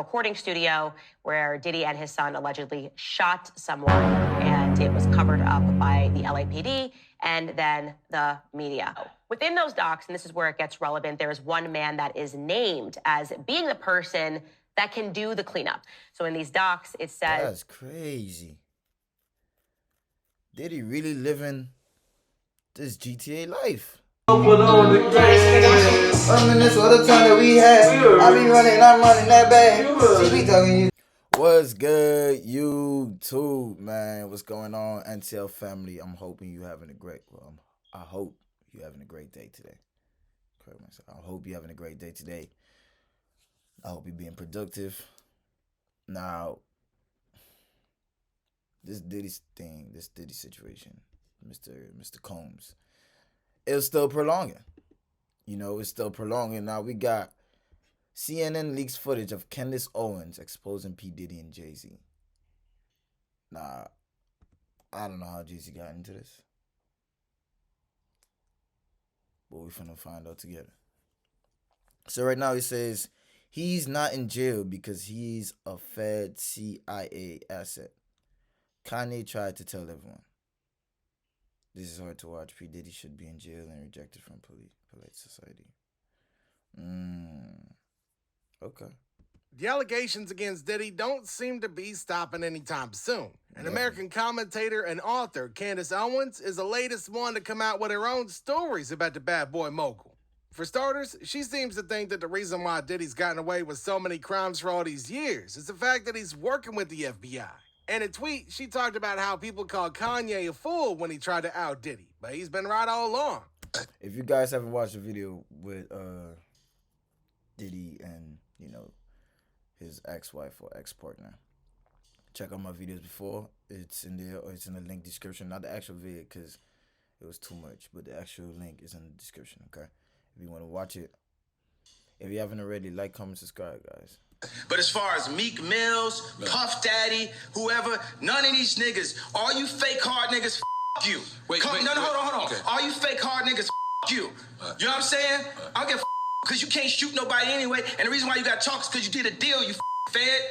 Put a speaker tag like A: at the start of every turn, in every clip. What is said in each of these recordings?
A: recording studio where Diddy and his son allegedly shot someone, and it was covered up by the LAPD and then the media. Within those docs, and this is where it gets relevant, there is one man that is named as being the person that can do the cleanup. So in these docs, it says...
B: That's crazy. Diddy really living this GTA life. Reminisce all the time that we had. I be running, I'm running that bag. See me talking you. What's good, YouTube, man? What's going on, NCL family? I'm hoping you having a great. Well, I hope you having a great day today. Correct myself. I hope you having a great day today. I hope you're being productive. Now, this Diddy thing, this Diddy situation, Mr. Combs, it's still prolonging. You know, it's still prolonging. Now we got CNN leaks footage of Candace Owens exposing P. Diddy and Jay-Z. Nah, I don't know how Jay-Z got into this, but we finna find out together. So right now he says he's not in jail because he's a Fed CIA asset. Kanye tried to tell everyone. This is hard to watch. P. Diddy should be in jail and rejected from polite society. Okay.
C: The allegations against Diddy don't seem to be stopping anytime soon. An American commentator and author, Candace Owens, is the latest one to come out with her own stories about the bad boy mogul. For starters, she seems to think that the reason why Diddy's gotten away with so many crimes for all these years is the fact that he's working with the FBI. In a tweet, she talked about how people called Kanye a fool when he tried to out Diddy, but he's been right all along.
B: If you guys haven't watched the video with Diddy and, you know, his ex-wife or ex-partner, check out my videos before. It's in there, or it's in the link description. Not the actual video because it was too much, but the actual link is in the description, okay? If you want to watch it. If you haven't already, like, comment, subscribe, guys.
D: But as far as Meek Mills, Puff Daddy, whoever, none of these niggas, all you fake hard niggas, f*** you. Hold on. Okay. All you fake hard niggas, f*** you. You know what I'm saying? I don't give a f*** because you can't shoot nobody anyway, and the reason why you got to talk is because you did a deal, you fed.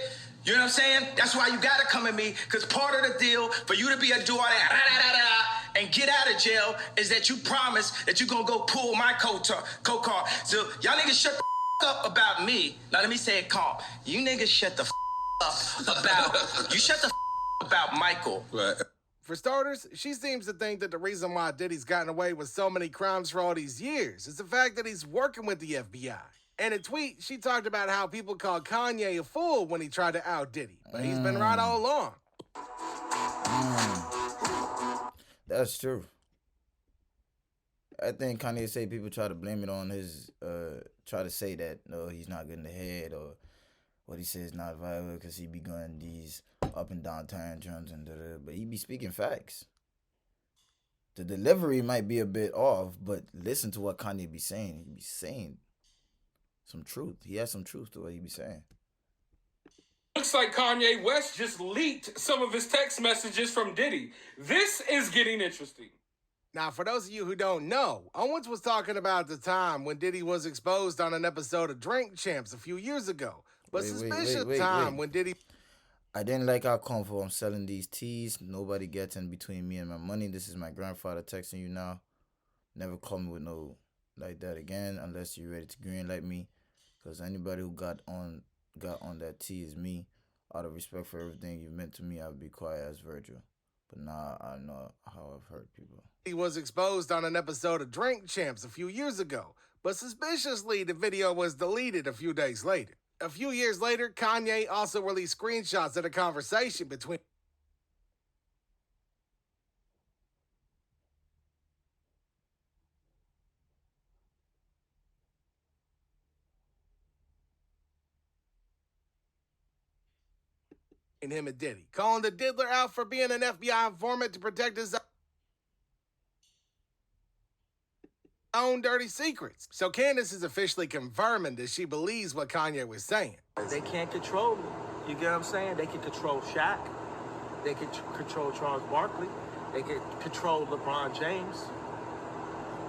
D: You know what I'm saying? That's why you got to come at me, because part of the deal for you to be able to do all that, and get out of jail is that you promise that you're going to go pull my coat car. So y'all niggas shut the up about me. Now let me say it calm. You niggas shut the up about Michael. Right.
C: For starters, she seems to think that the reason why Diddy's gotten away with so many crimes for all these years is the fact that he's working with the FBI. In a tweet, she talked about how people called Kanye a fool when he tried to out Diddy, but he's been right all along.
B: That's true. I think Kanye say people try to blame it on his, try to say that, no, he's not good in the head, or what he says not viable because he be going these up and down tantrums, and but he be speaking facts. The delivery might be a bit off, but listen to what Kanye be saying. He be saying some truth. He has some truth to what he be saying.
E: Looks like Kanye West just leaked some of his text messages from Diddy. This is getting interesting.
C: Now, for those of you who don't know, Owens was talking about the time when Diddy was exposed on an episode of Drink Champs a few years ago. But when Diddy...
B: I didn't like how comfortable I'm selling these teas. Nobody gets in between me and my money. This is my grandfather texting you now. Never call me with no like that again unless you're ready to green like me. Because anybody who got on that tea is me. Out of respect for everything you meant to me, I would be quiet as Virgil. But now I know how I've hurt people.
C: He was exposed on an episode of Drink Champs a few years ago, but suspiciously the video was deleted a few days later. A few years later, Kanye also released screenshots of a conversation between him and Diddy, calling the diddler out for being an FBI informant to protect his own dirty secrets. So Candace is officially confirming that she believes what Kanye was saying.
F: They can't control me. You get what I'm saying? They can control Shaq. They can control Charles Barkley. They can control LeBron James.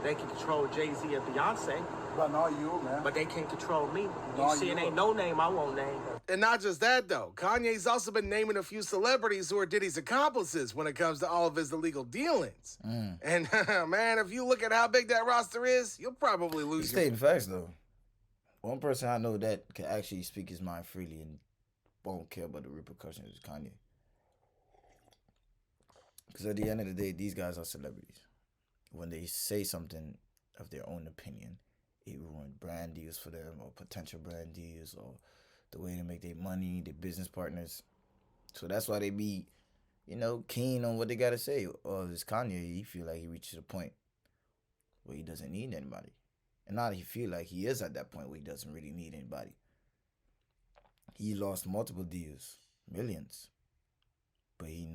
F: They can control Jay-Z and Beyonce.
G: But not you, man.
F: But they can't control me.
G: No,
F: You see, it ain't no name I won't name.
C: And not just that, though. Kanye's also been naming a few celebrities who are Diddy's accomplices when it comes to all of his illegal dealings. And, man, if you look at how big that roster is, you'll probably lose
B: He's stating facts, though. One person I know that can actually speak his mind freely and won't care about the repercussions is Kanye. Because at the end of the day, these guys are celebrities. When they say something of their own opinion, it ruins brand deals for them or potential brand deals or the way they make their money, their business partners. So that's why they be, keen on what they got to say. Or this Kanye, he feel like he reached a point where he doesn't need anybody. And now he feel like he is at that point where he doesn't really need anybody. He lost multiple deals, millions. But he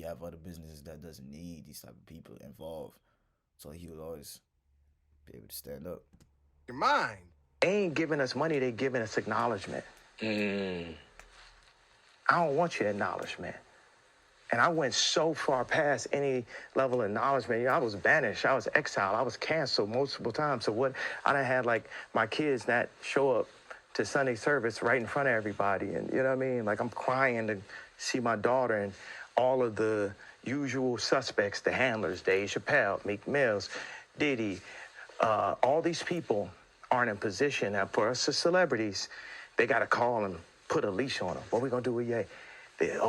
B: have other businesses that doesn't need these type of people involved. So he will always be able to stand up.
C: Your mind.
G: They ain't giving us money, they giving us acknowledgement. I don't want your acknowledgement. And I went so far past any level of acknowledgement. I was banished, I was exiled, I was canceled multiple times. So what, I done had like my kids not show up to Sunday service right in front of everybody. And you know what I mean? Like I'm crying to see my daughter and all of the usual suspects, the handlers, Dave Chappelle, Meek Mills, Diddy, all these people aren't in position. Now, for us as celebrities, they got to call and put a leash on them. What we going to do with Ye?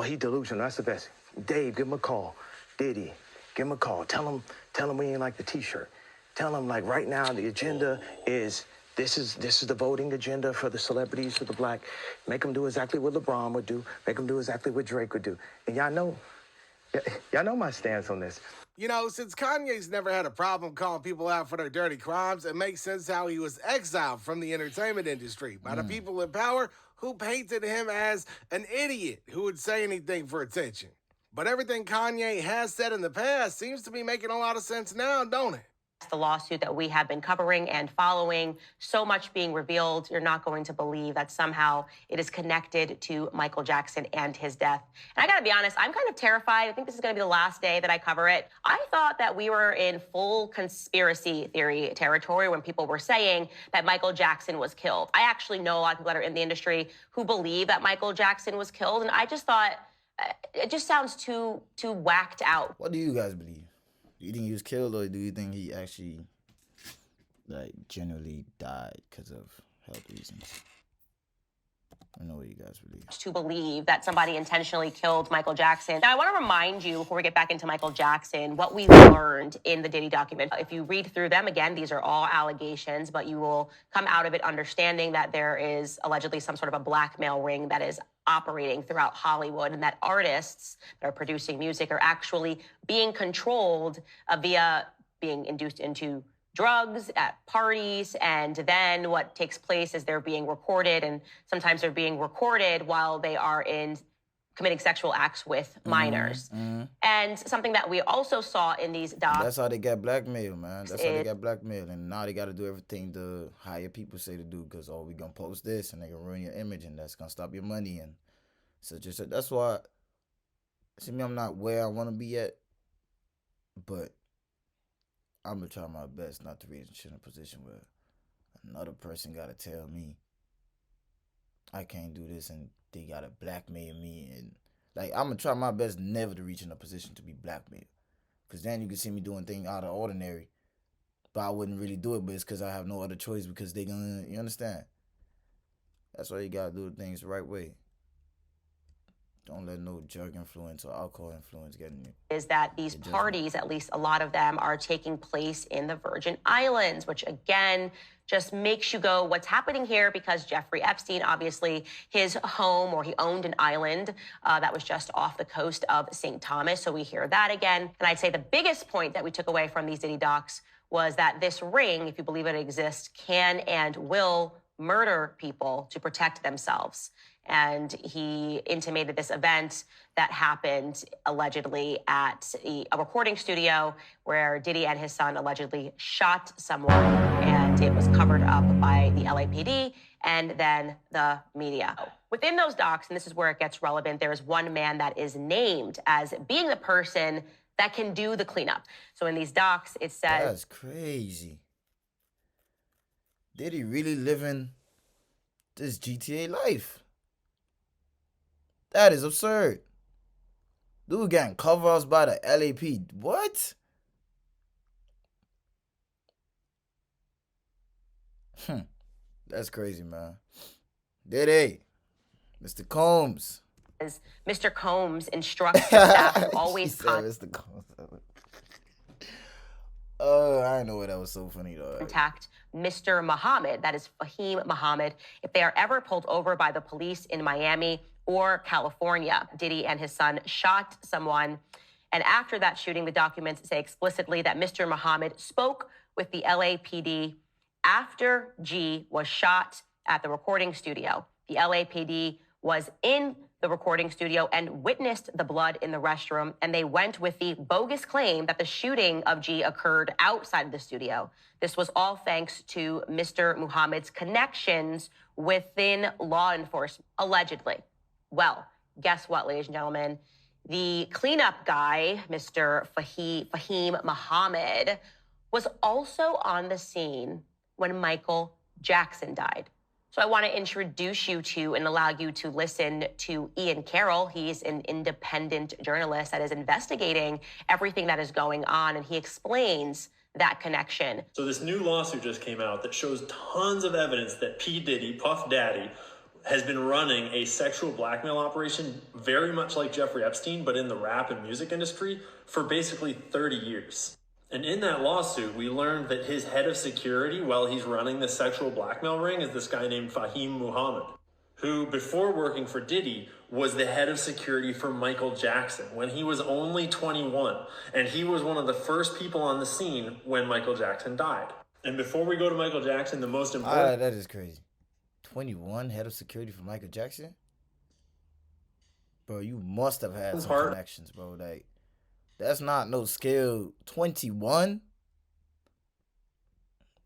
G: He delusional. That's the best. Dave, give him a call. Diddy, give him a call. Tell him we ain't like the T-shirt. Tell him, like, right now the agenda is this is the voting agenda for the celebrities, for the black. Make them do exactly what LeBron would do. Make them do exactly what Drake would do. And y'all know my stance on this.
C: Since Kanye's never had a problem calling people out for their dirty crimes, it makes sense how he was exiled from the entertainment industry by the people in power who painted him as an idiot who would say anything for attention. But everything Kanye has said in the past seems to be making a lot of sense now, don't it?
A: The lawsuit that we have been covering and following, so much being revealed, you're not going to believe that somehow it is connected to Michael Jackson and his death. And I gotta be honest, I'm kind of terrified. I think this is gonna be the last day that I cover it. I thought that we were in full conspiracy theory territory when people were saying that Michael Jackson was killed. I actually know a lot of people that are in the industry who believe that Michael Jackson was killed, and I just thought it just sounds too whacked out.
B: What do you guys believe? Do you think he was killed, or do you think he actually, generally died because of health reasons? I know what you guys believe.
A: To believe that somebody intentionally killed Michael Jackson. Now, I want to remind you, before we get back into Michael Jackson, what we learned in the Diddy document. If you read through them, again, these are all allegations, but you will come out of it understanding that there is allegedly some sort of a blackmail ring that is operating throughout Hollywood, and that artists that are producing music are actually being controlled via being induced into drugs at parties, and then what takes place is they're being recorded, and sometimes they're being recorded while they are committing sexual acts with minors. And something that we also saw in these docs.
B: That's how they got blackmailed, man. That's how they got blackmailed. And now they got to do everything the higher people say to do, because, we going to post this and they going to ruin your image, and that's going to stop your money. And so that's why, see me, I'm not where I want to be at, but I'm going to try my best not to reach in a position where another person got to tell me I can't do this and they got to blackmail me. And I'm going to try my best never to reach in a position to be blackmailed. Because then you can see me doing things out of ordinary, but I wouldn't really do it, but it's because I have no other choice, because they going to, you understand? That's why you got to do things the right way. Don't let no drug influence or alcohol influence get in you.
A: Is that these parties, at least a lot of them, are taking place in the Virgin Islands, which again just makes you go, what's happening here? Because Jeffrey Epstein, obviously, his home, or he owned an island that was just off the coast of St. Thomas. So we hear that again. And I'd say the biggest point that we took away from these Diddy docs was that this ring, if you believe it exists, can and will murder people to protect themselves. And he intimated this event that happened allegedly at a recording studio where Diddy and his son allegedly shot someone, and it was covered up by the LAPD and then the media. Within those docs, and this is where it gets relevant, there is one man that is named as being the person that can do the cleanup. So in these docs, it says...
B: That's crazy. Diddy really living this GTA life. That is absurd. Dude getting cover-ups by the LAP. What? That's crazy, man. Diddy. Mr. Combs.
A: Mr. Combs instructs the staff to always
B: Mr. Combs. Oh, I didn't know why that was so funny, though.
A: contact Mr. Muhammad, that is Fahim Muhammad, if they are ever pulled over by the police in Miami or California. Diddy and his son shot someone. And after that shooting, the documents say explicitly that Mr. Muhammad spoke with the LAPD after G was shot at the recording studio. The LAPD was in the recording studio and witnessed the blood in the restroom, and they went with the bogus claim that the shooting of G occurred outside of the studio. This was all thanks to Mr. Muhammad's connections within law enforcement, allegedly. Well, guess what, ladies and gentlemen? The cleanup guy, Mr. Fahim Muhammad, was also on the scene when Michael Jackson died. So I want to introduce you to and allow you to listen to Ian Carroll. He's an independent journalist that is investigating everything that is going on, and he explains that connection.
H: So this new lawsuit just came out that shows tons of evidence that P. Diddy, Puff Daddy, has been running a sexual blackmail operation very much like Jeffrey Epstein, but in the rap and music industry for basically 30 years. And in that lawsuit, we learned that his head of security while he's running the sexual blackmail ring is this guy named Fahim Muhammad, who before working for Diddy was the head of security for Michael Jackson when he was only 21. And he was one of the first people on the scene when Michael Jackson died. And before we go to Michael Jackson, the most important...
B: that is crazy. 21 head of security for Michael Jackson? Bro, you must have had some connections, bro. Like, that's not no skill. 21?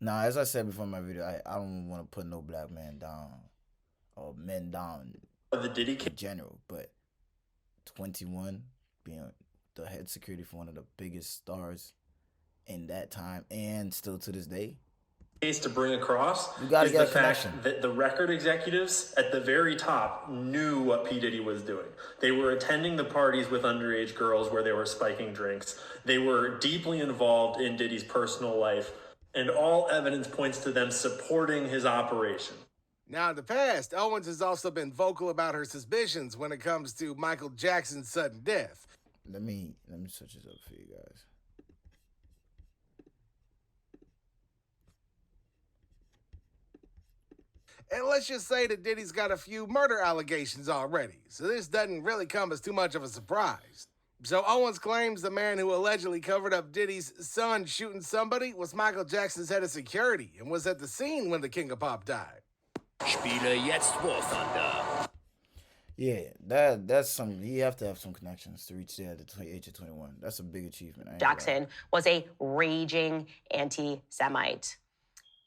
B: Nah, as I said before in my video, I don't want to put no black man down or men down
H: the Diddy
B: in general, but 21 being the head security for one of the biggest stars in that time and still to this day.
H: Case to bring across
B: you gotta
H: is
B: get
H: the
B: a
H: fact
B: connection.
H: that the record executives at the very top knew what P. Diddy was doing. They were attending the parties with underage girls where they were spiking drinks. They were deeply involved in Diddy's personal life, and all evidence points to them supporting his operation.
C: Now, in the past, Owens has also been vocal about her suspicions when it comes to Michael Jackson's sudden death.
B: Let me switch this up for you guys.
C: And let's just say that Diddy's got a few murder allegations already, so this doesn't really come as too much of a surprise. So Owens claims the man who allegedly covered up Diddy's son shooting somebody was Michael Jackson's head of security and was at the scene when the King of Pop died.
I: Spiele jetzt War Thunder.
B: Yeah, that's some. You have to have some connections to reach there at the age of 21. That's a big achievement.
A: Jackson was a raging anti-Semite.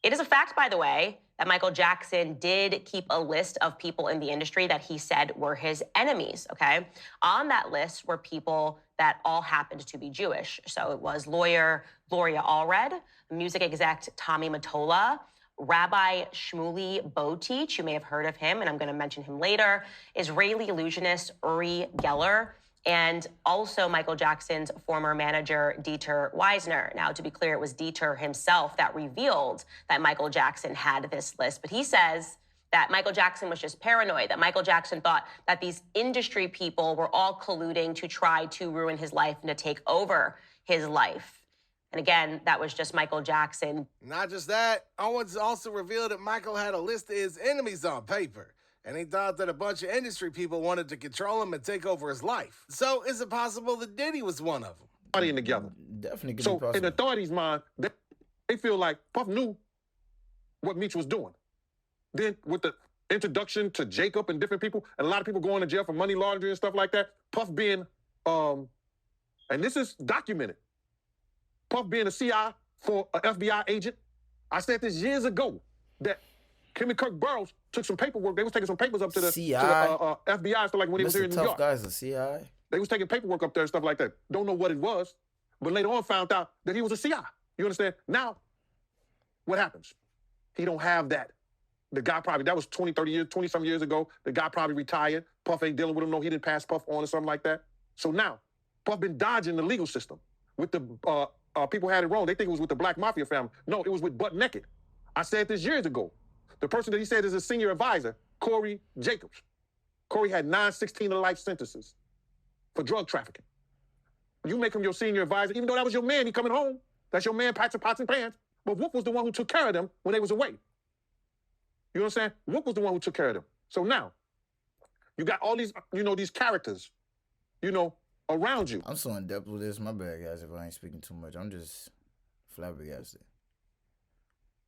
A: It is a fact, by the way, that Michael Jackson did keep a list of people in the industry that he said were his enemies, okay? On that list were people that all happened to be Jewish. So it was lawyer Gloria Allred, music exec Tommy Mottola, Rabbi Shmuley Boteach, you may have heard of him, and I'm going to mention him later, Israeli illusionist Uri Geller, and also Michael Jackson's former manager, Dieter Wiesner. Now, to be clear, it was Dieter himself that revealed that Michael Jackson had this list, but he says that Michael Jackson was just paranoid, that Michael Jackson thought that these industry people were all colluding to try to ruin his life and to take over his life. And again, that was just Michael Jackson.
C: Not just that, Owens also revealed that Michael had a list of his enemies on paper, and he thought that a bunch of industry people wanted to control him and take over his life. So is it possible that Diddy was one of them?
J: Partying together.
B: Definitely could
J: So
B: be possible.
J: in the authorities' mind, they feel like Puff knew what Meech was doing. Then with the introduction to Jacob and different people, and a lot of people going to jail for money laundering and stuff like that, Puff being, and this is documented, Puff being a CI for an FBI agent. I said this years ago, that Kimmy Kirk Burrows took some paperwork. They was taking some papers up to the,
B: CI?
J: FBI, so like when he was here in New
B: Tough
J: York.
B: Guy's a CI?
J: They was taking paperwork up there and stuff like that. Don't know what it was, but later on found out that he was a CI. You understand? Now, what happens? He don't have that The guy probably, that was 20, 30 years, 20-some years ago. The guy probably retired. Puff ain't dealing with him. No, he didn't pass Puff on or something like that. So now, Puff been dodging the legal system. With the people had it wrong. They think it was with the Black Mafia family. No, it was with Butt Naked. I said this years ago. The person that he said is a senior advisor, Corey Jacobs. Corey had 9 16-to-life sentences for drug trafficking. You make him your senior advisor, even though that was your man, he coming home. That's your man, patching pots and pans. But Whoop was the one who took care of them when they was away. You know what I'm saying? Whoop was the one who took care of them. So now, you got all these, these characters, around you.
B: I'm so in depth with this. My bad, guys, if I ain't speaking too much. I'm just flabbergasted.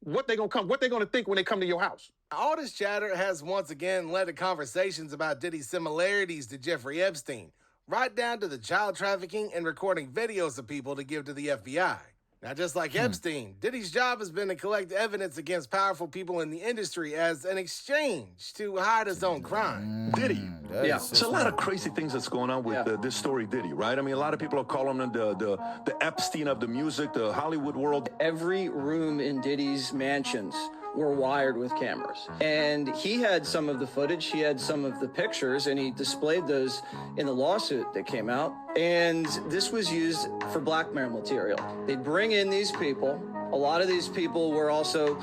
J: What they gonna think when they come to your house?
C: All this chatter has once again led to conversations about Diddy's similarities to Jeffrey Epstein, right down to the child trafficking and recording videos of people to give to the FBI. Now, just like Epstein, Diddy's job has been to collect evidence against powerful people in the industry as an exchange to hide his own crime.
K: Diddy.
B: Yeah.
K: It's a lot of crazy things that's going on with this story, Diddy, right? I mean, a lot of people are calling him the Epstein of the music, the Hollywood world.
L: Every room in Diddy's mansions were wired with cameras. And he had some of the footage, he had some of the pictures, and he displayed those in the lawsuit that came out. And this was used for blackmail material. They'd bring in these people. A lot of these people were also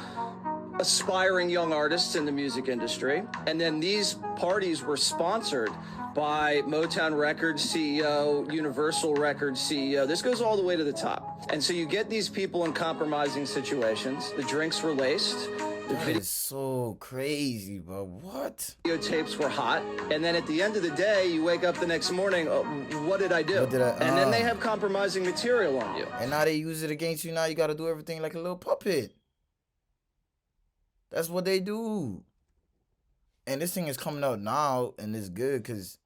L: aspiring young artists in the music industry. And then these parties were sponsored by Motown Records CEO, Universal Records CEO. This goes all the way to the top. And so you get these people in compromising situations. The drinks were laced.
B: That is so crazy, bro. What?
L: Videotapes were hot. And then at the end of the day, you wake up the next morning, what did I do? And then they have compromising material on you.
B: And now they use it against you. Now you got to do everything like a little puppet. That's what they do. And this thing is coming out now, and it's good because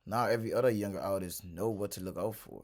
B: now every other younger artist know what to look out for.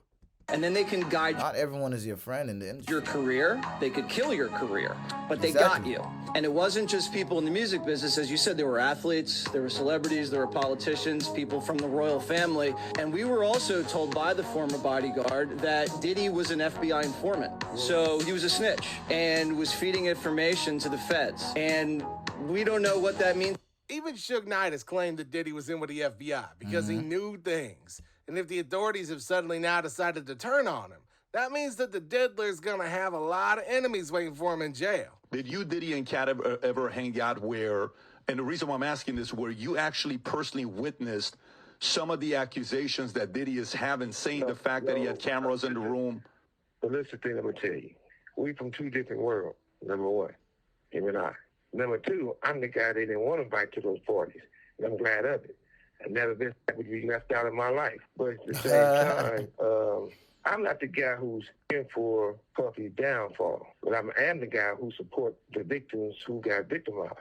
L: And then they can guide
B: Not everyone is your friend in the industry.
L: your career. They could kill your career, but they got you. And it wasn't just people in the music business. As you said, there were athletes, there were celebrities, there were politicians, people from the royal family. And we were also told by the former bodyguard that Diddy was an FBI informant. So he was a snitch and was feeding information to the feds. And we don't know what that means.
C: Even sugeknight has claimed that Diddy was in with the FBI because he knew things. And if the authorities have suddenly now decided to turn on him, that means that the diddler's gonna have a lot of enemies waiting for him in jail.
K: Did you, Diddy, and Cat ever hang out where, and the reason why I'm asking this, where you actually personally witnessed some of the accusations that Diddy is having, saying the fact that he had cameras in the room?
M: But listen, thing I'm gonna tell you, we from two different worlds. Number one, him and I. Number two, I'm the guy they didn't want to invite to those parties, and I'm glad of it. I've never been happy to be left out of my life. But at the same time, I'm not the guy who's in for Puffy's downfall. But I am the guy who supports the victims who got victimized,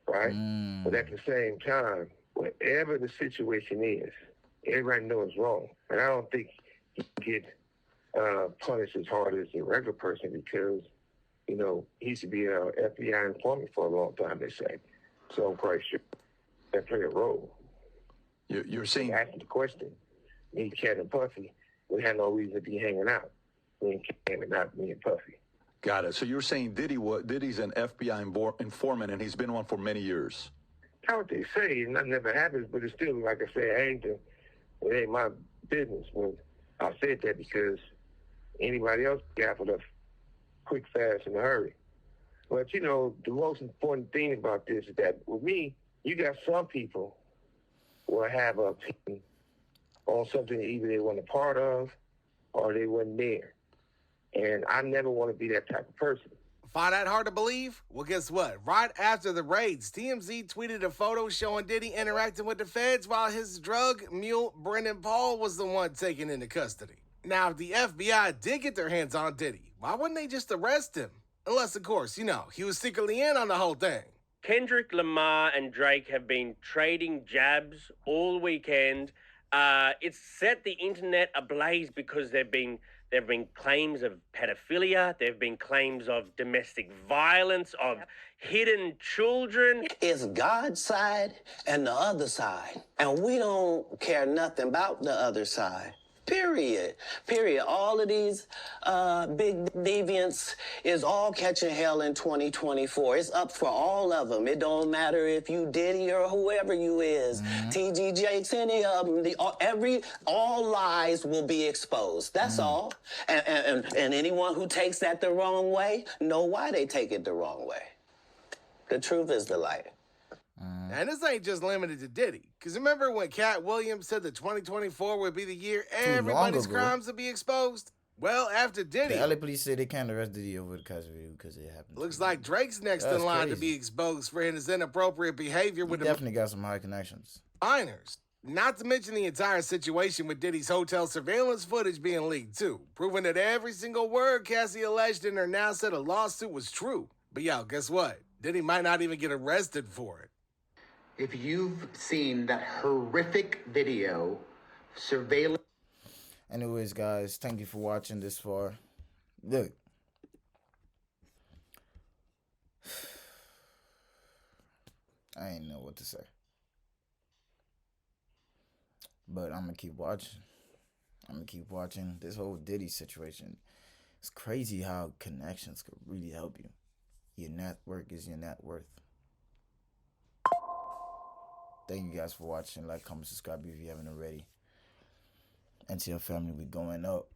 M: right? But at the same time, whatever the situation is, everybody knows it's wrong. And I don't think he can get punished as hard as a regular person because, he should be an FBI informant for a long time, they say. So I'm quite sure that play a role.
K: You're saying...
M: Asking the question, me, Cat, and Puffy, we had no reason to be hanging out. Me and Cat, and not me and Puffy.
K: Got it. So you're saying Diddy's an FBI informant, and he's been one for many years.
M: That's what they say, and that never happens, but it's still, like I said, it ain't my business. When I said that because anybody else got for the quick, fast, in a hurry. But, the most important thing about this is that with me, you got some people will have an opinion on something that either they weren't a part of or they weren't there. And I never want to be that type of person.
C: Find that hard to believe? Well, guess what? Right after the raids, TMZ tweeted a photo showing Diddy interacting with the feds while his drug mule, Brendan Paul, was the one taken into custody. Now, if the FBI did get their hands on Diddy, why wouldn't they just arrest him? Unless, of course, he was secretly in on the whole thing.
N: Kendrick Lamar and Drake have been trading jabs all weekend. It's set the internet ablaze because there have been claims of pedophilia, there have been claims of domestic violence, of hidden children.
O: It's God's side and the other side, and we don't care nothing about the other side. Period. Period. All of these big deviants is all catching hell in 2024. It's up for all of them. It don't matter if you Diddy or whoever you is. TG Jakes, any of them. All lies will be exposed. That's all. And anyone who takes that the wrong way, know why they take it the wrong way. The truth is the light.
C: And this ain't just limited to Diddy. Because remember when Cat Williams said that 2024 would be the year everybody's crimes would be exposed? Well, after Diddy,
B: the LA police say they can't arrest Diddy over the casualty because it happened.
C: Looks like Drake's next in line to be exposed for his inappropriate behavior with
B: definitely got some high connections.
C: minors. Not to mention the entire situation with Diddy's hotel surveillance footage being leaked too, proving that every single word Cassie alleged in her now said a lawsuit was true. But yo, guess what? Diddy might not even get arrested for it.
P: If you've seen that horrific video, surveillance.
B: Anyways, guys, thank you for watching this far. Look. I ain't know what to say. But I'm going to keep watching. I'm going to keep watching this whole Diddy situation. It's crazy how connections could really help you. Your network is your net worth. Thank you guys for watching. Like, comment, subscribe if you haven't already. NCL Family, we going up.